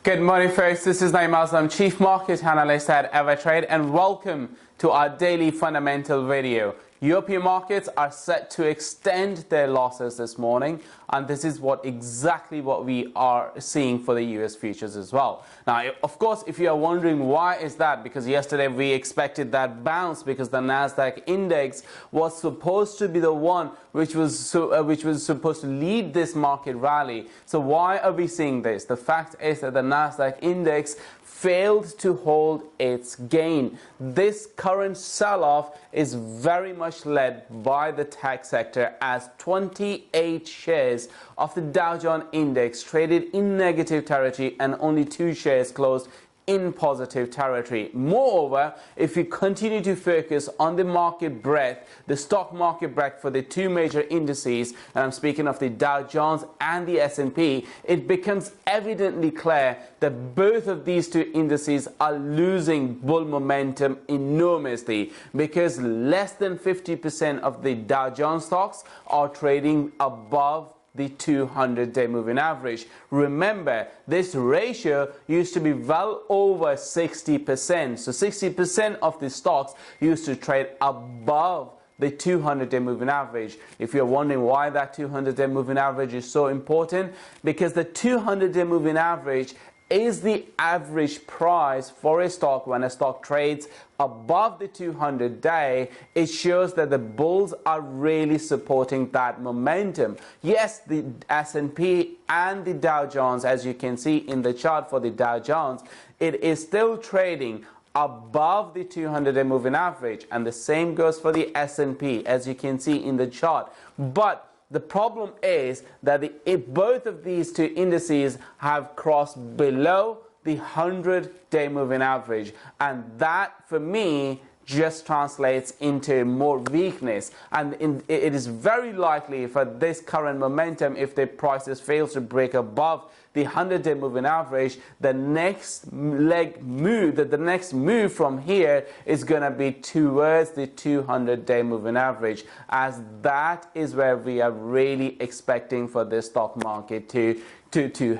Good morning, folks. This is Naeem Aslam, Chief Market Analyst at AvaTrade, and welcome to our daily fundamental video. European markets are set to extend their losses this morning, and this is exactly what we are seeing for the US futures as well. Now, of course, if you are wondering why is that, because yesterday we expected that bounce because the Nasdaq index was supposed to be the one which was supposed to lead this market rally. So why are we seeing this? The fact is that the Nasdaq index failed to hold its gain. This current sell-off is very much led by the tech sector, as 28 shares of the Dow Jones index traded in negative territory and only 2 shares closed in positive territory. Moreover, if you continue to focus on the market breadth, the stock market breadth for the two major indices, and I'm speaking of the Dow Jones and the S&P, it becomes evidently clear that both of these two indices are losing bull momentum enormously, because less than 50% of the Dow Jones stocks are trading above the 200-day moving average. Remember, this ratio used to be well over 60%. So 60% of the stocks used to trade above the 200-day moving average. If you're wondering why that 200-day moving average is so important, because the 200-day moving average is the average price for a stock. When a stock trades above the 200-day, it shows that the bulls are really supporting that momentum. Yes, the S&P and the Dow Jones, as you can see in the chart for the Dow Jones, it is still trading above the 200-day moving average, and the same goes for the S&P, as you can see in the chart. But the problem is that both of these two indices have crossed below the 100-day moving average, and that for me just translates into more weakness. And it is very likely for this current momentum, if the prices fail to break above the 100-day moving average, the next move from here is going to be towards the 200-day moving average, as that is where we are really expecting for the stock market to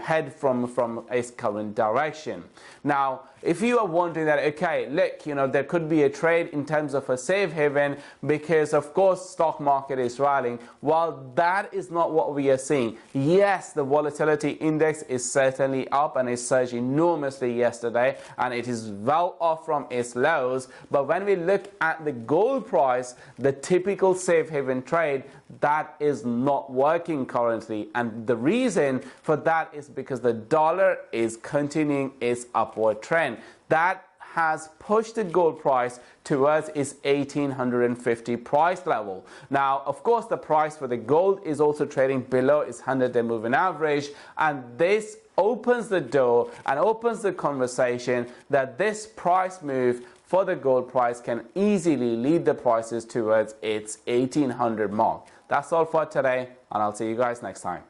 head from its current direction. Now, if you are wondering that, okay, look, there could be a trade in terms of a safe haven, because of course stock market is rallying. While that is not what we are seeing. Yes, the volatility index is certainly up and it surged enormously yesterday, and it is well off from its lows. But when we look at the gold price, the typical safe haven trade, that is not working currently, and the reason for that is because the dollar is continuing its upward trend. That has pushed the gold price towards its 1850 price level. Now, of course, the price for the gold is also trading below its 100-day moving average, and this opens the door and opens the conversation that this price move for the gold price can easily lead the prices towards its 1800 mark. That's all for today, and I'll see you guys next time.